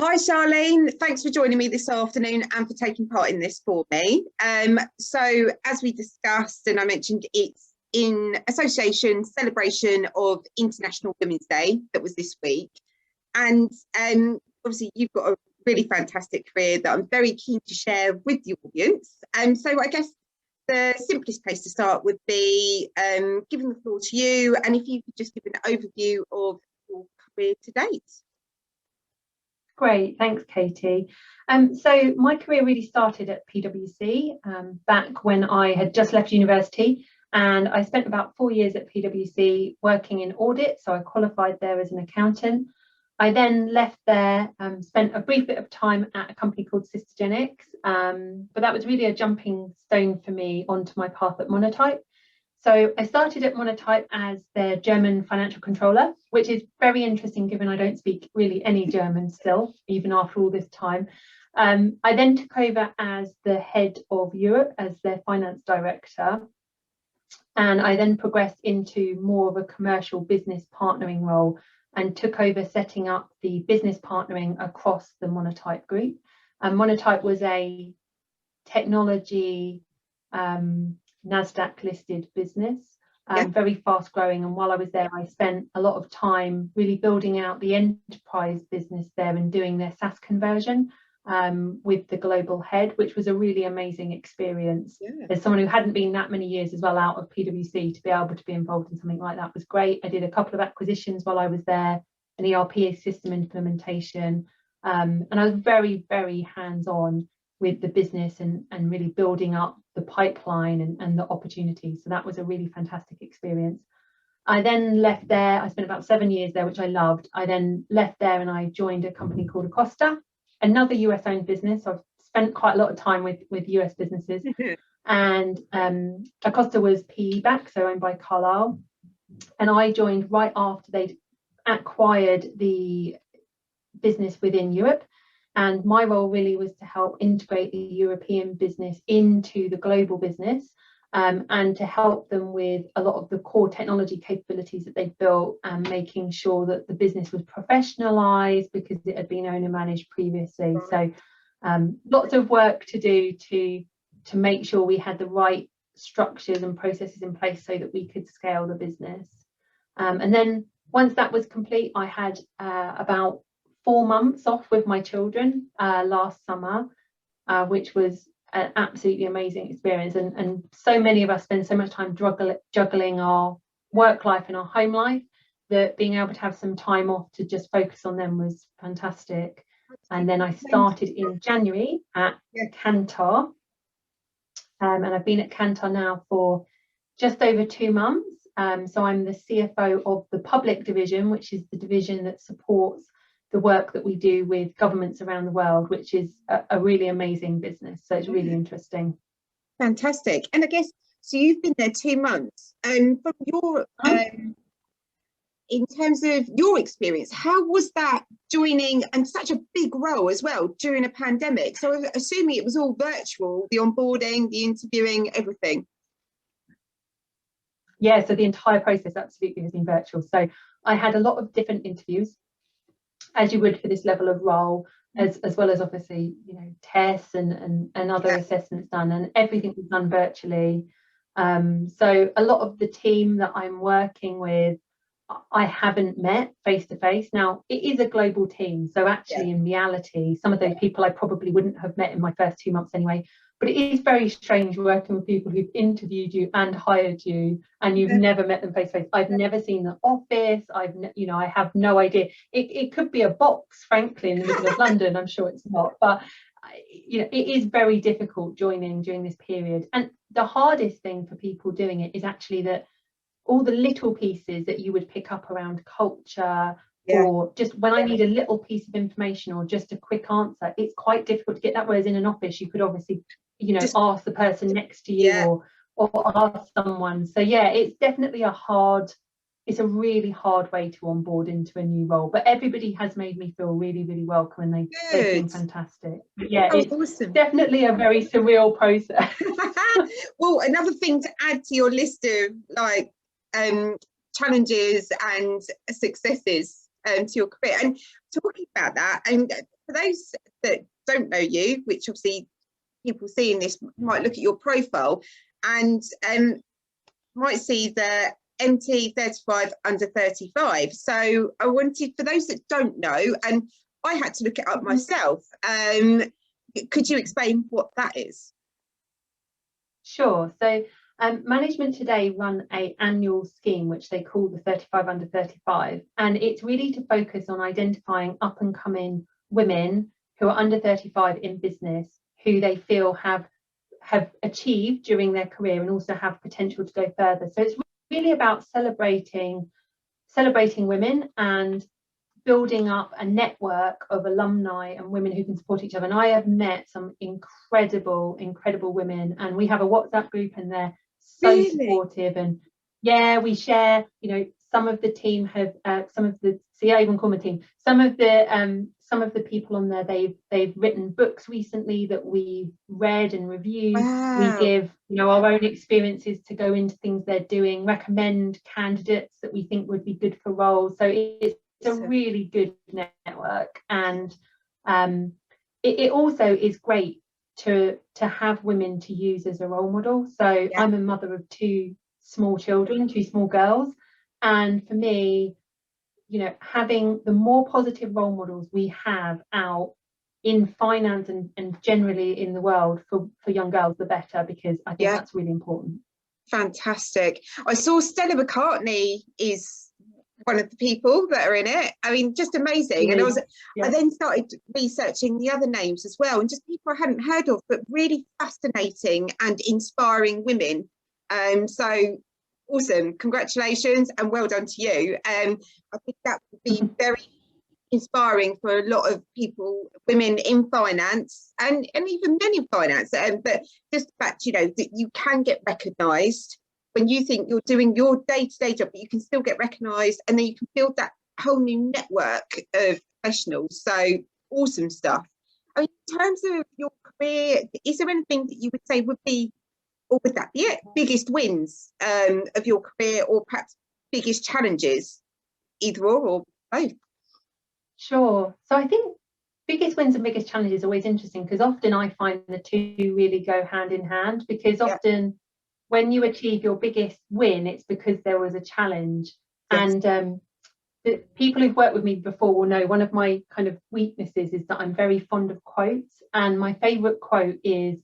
Hi, Charlene. Thanks for joining me this afternoon and for taking part in this for me. So as we discussed and I mentioned, it's in association celebration of International Women's Day that was this week. And obviously you've got a really fantastic career that I'm very keen to share with the audience. So I guess the simplest place to start would be giving the floor to you. And if you could just give an overview of your career to date. Great, thanks, Katie. So my career really started at PwC back when I had just left university, and I spent about 4 years at PwC working in audit. So I qualified there as an accountant. I then left there, spent a brief bit of time at a company called Systogenics, but that was really a jumping stone for me onto my path at Monotype. So I started at Monotype as their German financial controller, which is very interesting given I don't speak really any German still, even after all this time. I then took over as the head of Europe as their finance director. And I then progressed into more of a commercial business partnering role and took over setting up the business partnering across the Monotype group. Monotype was a technology NASDAQ listed business, very fast growing. And while I was there, I spent a lot of time really building out the enterprise business there and doing their SaaS conversion with the global head, which was a really amazing experience. As someone who hadn't been that many years as well out of PwC, to be able to be involved in something like that was great. I did a couple of acquisitions while I was there, an ERP system implementation, and I was very, very hands-on with the business and really building up the pipeline and the opportunities. So that was a really fantastic experience. I then left there. I spent about 7 years there, which I loved. I then left there and I joined a company called Acosta, another US owned business. I've spent quite a lot of time with US businesses. And Acosta was PE backed, so owned by Carlyle. And I joined right after they'd acquired the business within Europe. And my role really was to help integrate the European business into the global business, and to help them with a lot of the core technology capabilities that they'd built, and making sure that the business was professionalized because it had been owner managed previously. So lots of work to do to make sure we had the right structures and processes in place so that we could scale the business. And then once that was complete, I had about 4 months off with my children last summer, which was an absolutely amazing experience. And so many of us spend so much time juggling our work life and our home life that being able to have some time off to just focus on them was fantastic. And then I started in January at Kantar, and I've been at Kantar now for just over 2 months. So I'm the CFO of the public division, which is the division that supports the work that we do with governments around the world, which is a really amazing business. So it's really interesting. Fantastic. And I guess, so you've been there 2 months, and from your, in terms of your experience, how was that joining and such a big role as well during a pandemic? So I'm assuming it was all virtual, the onboarding, the interviewing, everything. Yeah, so the entire process absolutely has been virtual. So I had a lot of different interviews, as you would for this level of role, as well as obviously, you know, tests and other assessments done, and everything was done virtually. So a lot of the team that I'm working with, I haven't met face to face. Now, it is a global team, so actually in reality, some of those people I probably wouldn't have met in my first 2 months anyway. But it is very strange working with people who've interviewed you and hired you, and you've never met them face to face. I've never seen the office. I have no idea. It could be a box, frankly, in the middle of London. I'm sure it's not, but it is very difficult joining during this period. And the hardest thing for people doing it is actually that all the little pieces that you would pick up around culture, or just when I need a little piece of information or just a quick answer, it's quite difficult to get that. Whereas in an office, you could obviously, just ask the person next to you or ask someone. So it's definitely it's a really hard way to onboard into a new role. But everybody has made me feel really, really welcome, and they've been fantastic. It's awesome. Definitely a very surreal process. Well, another thing to add to your list of like challenges and successes to your career. And talking about that, and for those that don't know you, which obviously people seeing this might look at your profile and might see the MT 35 under 35. So I wanted, for those that don't know, and I had to look it up myself, could you explain what that is? Sure. So management today run an annual scheme which they call the 35 under 35, and it's really to focus on identifying up and coming women who are under 35 in business, who they feel have achieved during their career and also have potential to go further. So it's really about celebrating women and building up a network of alumni and women who can support each other. And I have met some incredible women, and we have a WhatsApp group and they're so supportive. And yeah, we share, you know, some of the team have some of the, see, I even call my team, some of the people on there, they've written books recently that we read and reviewed. Wow. We give, you know, our own experiences to go into things they're doing, recommend candidates that we think would be good for roles. So it's a really good network, and it also is great to have women to use as a role model. So yeah. I'm a mother of two small children, two small girls, and for me, you know, having the more positive role models we have out in finance and generally in the world for young girls, the better, because I think that's really important. Fantastic. I saw Stella McCartney is one of the people that are in it. I mean, just amazing. And I then started researching the other names as well, and just people I hadn't heard of, but really fascinating and inspiring women. So awesome, congratulations and well done to you. I think that would be very inspiring for a lot of people, women in finance and even men in finance. But just the fact, you know, that you can get recognised when you think you're doing your day-to-day job, but you can still get recognised, and then you can build that whole new network of professionals. So awesome stuff. I mean, in terms of your career, is there anything that you would say would be, or would that be it, biggest wins of your career, or perhaps biggest challenges, either or both? Sure. So I think biggest wins and biggest challenges are always interesting, because often I find the two really go hand in hand, because often when you achieve your biggest win, it's because there was a challenge. Yes. And the people who've worked with me before will know one of my kind of weaknesses is that I'm very fond of quotes. And my favourite quote is,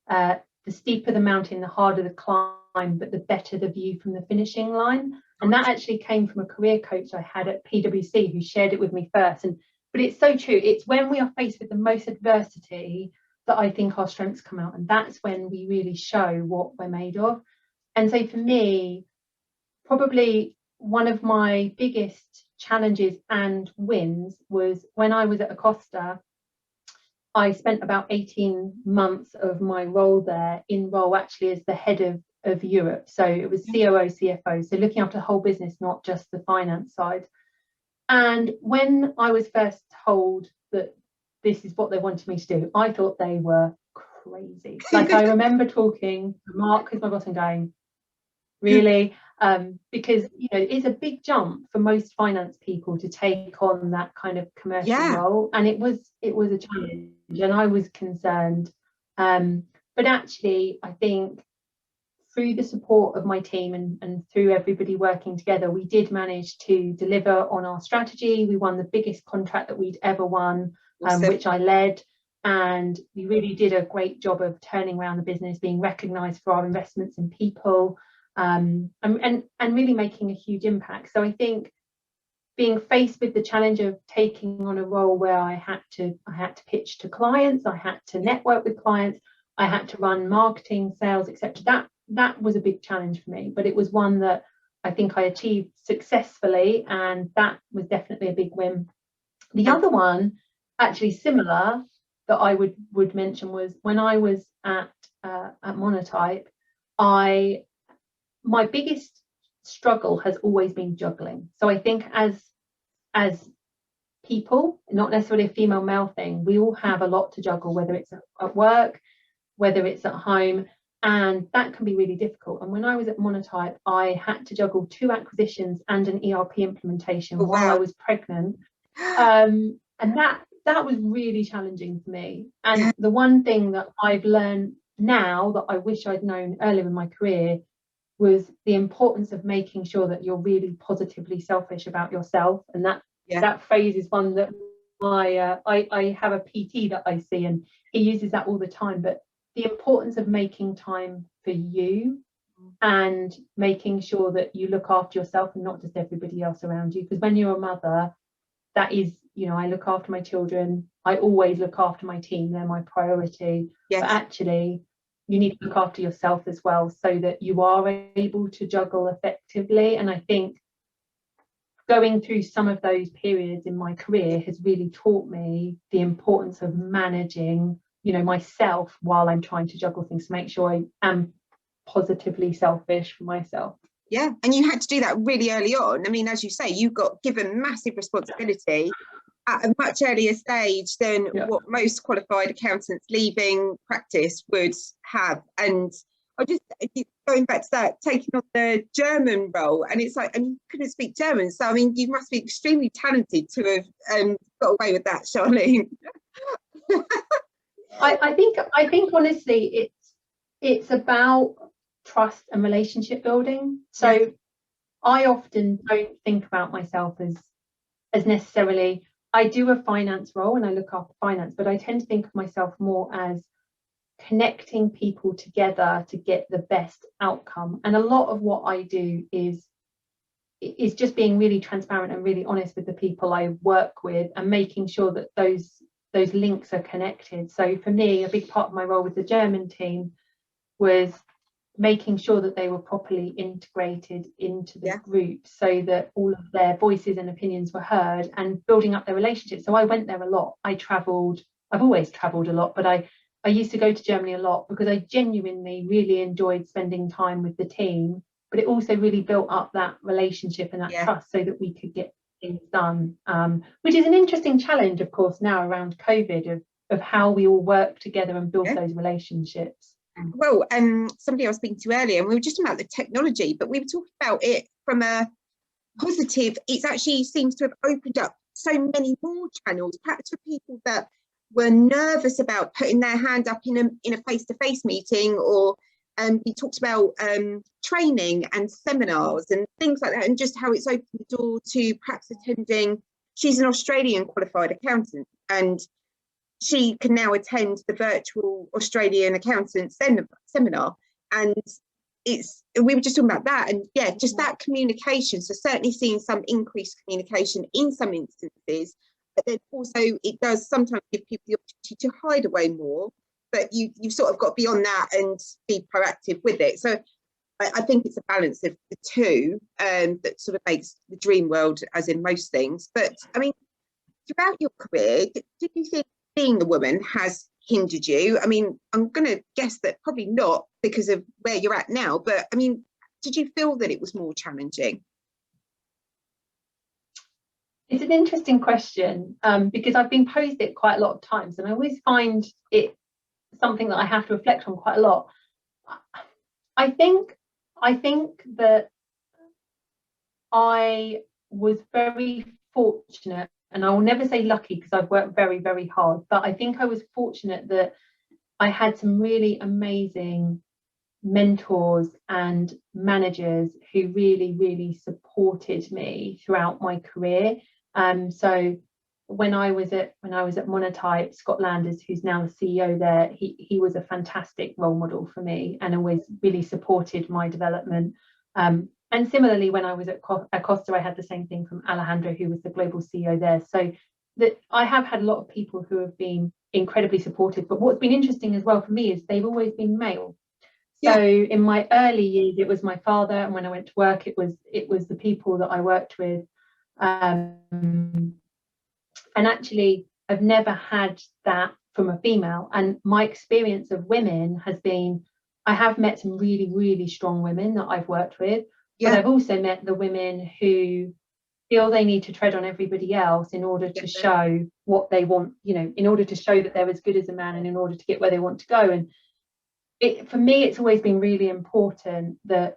the steeper the mountain, the harder the climb, but the better the view from the finishing line. And that actually came from a career coach I had at PwC who shared it with me first. But it's so true. It's when we are faced with the most adversity that I think our strengths come out, and that's when we really show what we're made of. And so for me, probably one of my biggest challenges and wins was when I was at Acosta. I spent about 18 months of my role there in role actually as the head of Europe. So it was COO, CFO, so looking after the whole business, not just the finance side. And when I was first told that this is what they wanted me to do, I thought they were crazy. Like, I remember talking to Mark, who's my boss, and going, really? Because, you know, it's a big jump for most finance people to take on that kind of commercial role. And it was a challenge, and I was concerned. But actually, I think through the support of my team and through everybody working together, we did manage to deliver on our strategy. We won the biggest contract that we'd ever won, which I led. And we really did a great job of turning around the business, being recognised for our investments in people, and really making a huge impact. So I think being faced with the challenge of taking on a role where I had to pitch to clients, I had to network with clients, I had to run marketing, sales, etc. That was a big challenge for me, but it was one that I think I achieved successfully, and that was definitely a big win. The other one, actually similar, that I would mention was when I was at Monotype. My biggest struggle has always been juggling. So I think as people, not necessarily a female male thing, we all have a lot to juggle, whether it's at work, whether it's at home, and that can be really difficult. And when I was at Monotype, I had to juggle 2 acquisitions and an ERP implementation while I was pregnant. And that was really challenging for me. And the one thing that I've learned now that I wish I'd known earlier in my career was the importance of making sure that you're really positively selfish about yourself. And that phrase is one that I have a PT that I see, and he uses that all the time. But the importance of making time for you and making sure that you look after yourself and not just everybody else around you. Because when you're a mother, that is, you know, I look after my children. I always look after my team. They're my priority. But actually, you need to look after yourself as well, so that you are able to juggle effectively. And I think going through some of those periods in my career has really taught me the importance of managing, you know, myself while I'm trying to juggle things, to make sure I am positively selfish for myself. Yeah, and you had to do that really early on. I mean, as you say, you got given massive responsibility at a much earlier stage than what most qualified accountants leaving practice would have. And I just going back to that, taking on the German role, and it's like, and you couldn't speak German, so I mean, you must be extremely talented to have got away with that, Charlene. I think honestly, it's about trust and relationship building. So I often don't think about myself as necessarily, I do a finance role and I look after finance, but I tend to think of myself more as connecting people together to get the best outcome. And a lot of what I do is just being really transparent and really honest with the people I work with, and making sure that those links are connected. So for me, a big part of my role with the German team was making sure that they were properly integrated into the group, so that all of their voices and opinions were heard, and building up their relationships. So I went there a lot. I've always travelled a lot, but I used to go to Germany a lot because I genuinely really enjoyed spending time with the team, but it also really built up that relationship and that trust, so that we could get things done, which is an interesting challenge, of course, now around COVID, of how we all work together and build those relationships. Well, somebody I was speaking to earlier, and we were just about the technology, but we were talking about it from a positive. It actually seems to have opened up so many more channels, perhaps for people that were nervous about putting their hand up in a face-to-face meeting, or he talks about training and seminars and things like that, and just how it's opened the door to perhaps attending. She's an Australian qualified accountant, and she can now attend the virtual Australian accountant seminar. And we were just talking about that, and just that communication. So certainly seeing some increased communication in some instances, but then also it does sometimes give people the opportunity to hide away more, but you've sort of got beyond that and be proactive with it. So I think it's a balance of the two that sort of makes the dream world, as in most things. But I mean, throughout your career, did you think being a woman has hindered you? I mean, I'm going to guess that probably not, because of where you're at now, but I mean, did you feel that it was more challenging? It's an interesting question, because I've been posed it quite a lot of times, and I always find it something that I have to reflect on quite a lot. I think that I was very fortunate, and I will never say lucky because I've worked very, very hard, but I think I was fortunate that I had some really amazing mentors and managers who really, really supported me throughout my career. So when I was at Monotype, Scott Landers, who's now the CEO there, he was a fantastic role model for me and always really supported my development. And similarly, when I was at Costa, I had the same thing from Alejandro, who was the global CEO there. So that I have had a lot of people who have been incredibly supportive. But what's been interesting as well for me is they've always been male. So in my early years, it was my father, and when I went to work, it was the people that I worked with. And actually, I've never had that from a female. And my experience of women has been, I have met some really, really strong women that I've worked with. But I've also met the women who feel they need to tread on everybody else in order to show what they want, you know, in order to show that they're as good as a man and in order to get where they want to go. And for me, it's always been really important that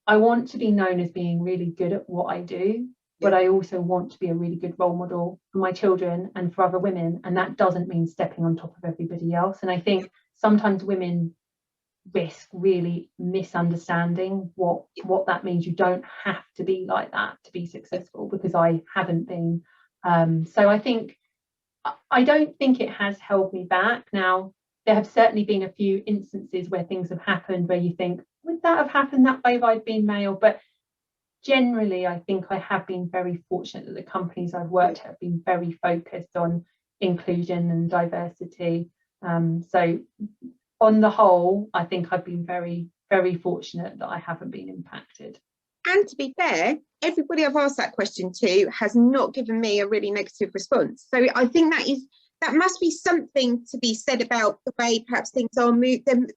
I want to be known as being really good at what I do. but I also want to be a really good role model for my children and for other women, and that doesn't mean stepping on top of everybody else. And I think sometimes women risk really misunderstanding what that means. You don't have to be like that to be successful, because I haven't been. So I don't think it has held me back. Now, there have certainly been a few instances where things have happened where you think, would that have happened that way if I'd been male? But generally, I think I have been very fortunate that the companies I've worked at have been very focused on inclusion and diversity. So on the whole, I think I've been very, very fortunate that I haven't been impacted. And to be fair, everybody I've asked that question to has not given me a really negative response. So I think that must be something to be said about the way perhaps things are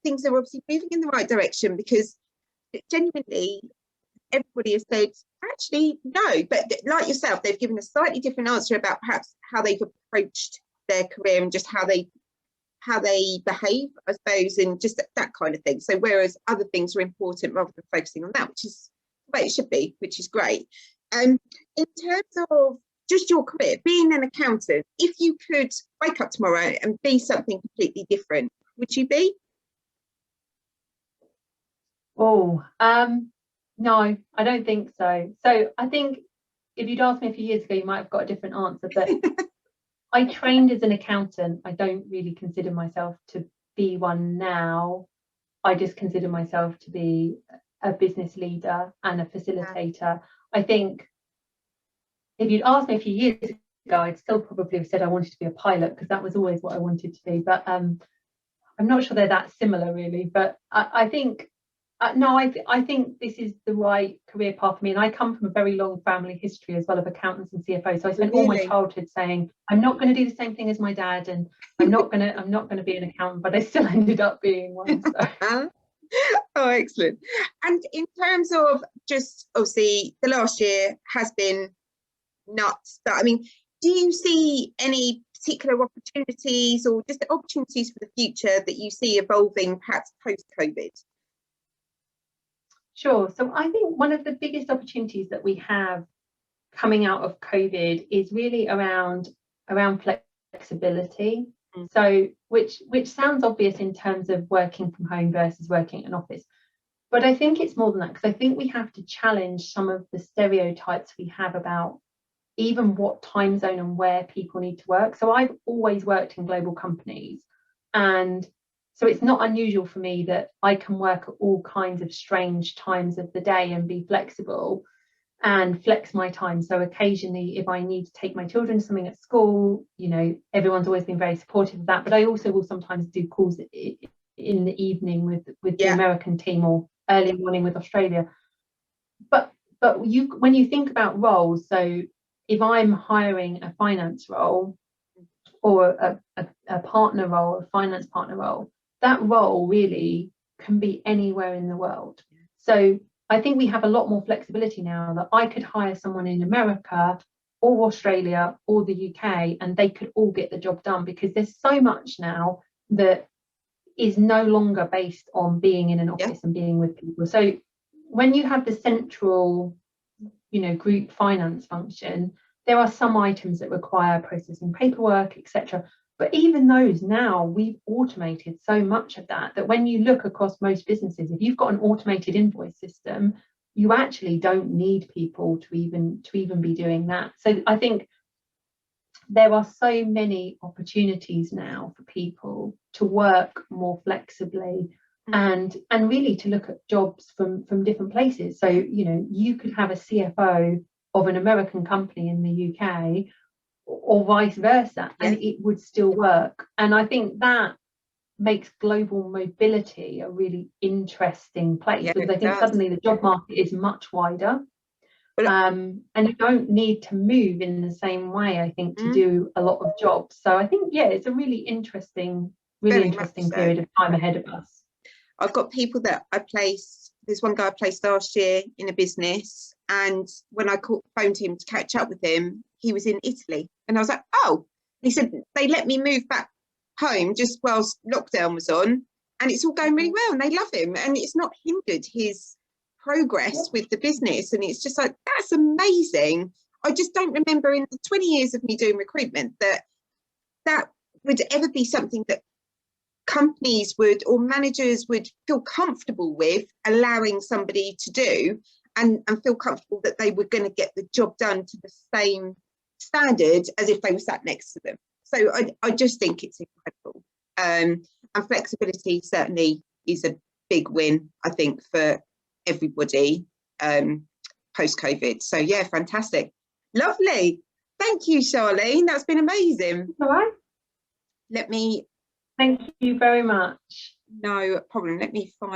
things are obviously moving in the right direction, because genuinely everybody has said actually no, but like yourself, they've given a slightly different answer about perhaps how they've approached their career and just how they behave, I suppose, and just that kind of thing. So whereas other things are important rather than focusing on that, which is the way it should be, which is great. In terms of just your career, being an accountant, if you could wake up tomorrow and be something completely different, would you be? Oh, no, I don't think so. So I think if you'd asked me a few years ago, you might have got a different answer, but I trained as an accountant. I don't really consider myself to be one now. I just consider myself to be a business leader and a facilitator. I think if you'd asked me a few years ago, I'd still probably have said I wanted to be a pilot, because that was always what I wanted to be. But I'm not sure they're that similar, really. But I think no, I think this is the right career path for me. And I come from a very long family history as well of accountants and CFOs. So I spent all my childhood saying, I'm not going to do the same thing as my dad, and I'm not going to be an accountant, but I still ended up being one. So. Oh, excellent. And in terms of just obviously the last year has been nuts, but I mean, do you see any particular opportunities or just opportunities for the future that you see evolving perhaps post-COVID? Sure. So I think one of the biggest opportunities that we have coming out of COVID is really around flexibility. So which sounds obvious in terms of working from home versus working in an office. But I think it's more than that, because I think we have to challenge some of the stereotypes we have about even what time zone and where people need to work. So I've always worked in global companies, and so it's not unusual for me that I can work at all kinds of strange times of the day and be flexible and flex my time. So occasionally, if I need to take my children to something at school, everyone's always been very supportive of that. But I also will sometimes do calls in the evening with the American team, or early morning with Australia. But when you think about roles, so if I'm hiring a finance role or a partner role, a finance partner role, that role really can be anywhere in the world. So I think we have a lot more flexibility now, that I could hire someone in America or Australia or the UK, and they could all get the job done, because there's so much now that is no longer based on being in an office and being with people. So when you have the central, group finance function, there are some items that require processing paperwork, etc. But even those now, we've automated so much of that when you look across most businesses, if you've got an automated invoice system, you actually don't need people to even be doing that. So I think there are so many opportunities now for people to work more flexibly and really to look at jobs from different places. So, you could have a CFO of an American company in the UK, or vice versa, and it would still work. And I think that makes global mobility a really interesting place, because I think suddenly the job market is much wider. And you don't need to move in the same way, I think, to do a lot of jobs. So I think, it's a really interesting period of time ahead of us. I've got people that I placed. There's one guy I placed last year in a business, and when I phoned him to catch up with him, he was in Italy, and I was like, oh, he said they let me move back home just whilst lockdown was on, and it's all going really well, and they love him, and it's not hindered his progress with the business. And it's just like, that's amazing. I just don't remember in the 20 years of me doing recruitment that would ever be something that companies would, or managers would, feel comfortable with allowing somebody to do, and feel comfortable that they were going to get the job done to the same standard as if they were sat next to them. So I just think it's incredible. And flexibility certainly is a big win, I think, for everybody post-COVID. So yeah, fantastic. Lovely. Thank you, Charlene. That's been amazing. All right. Let me... Thank you very much. No problem. Let me find...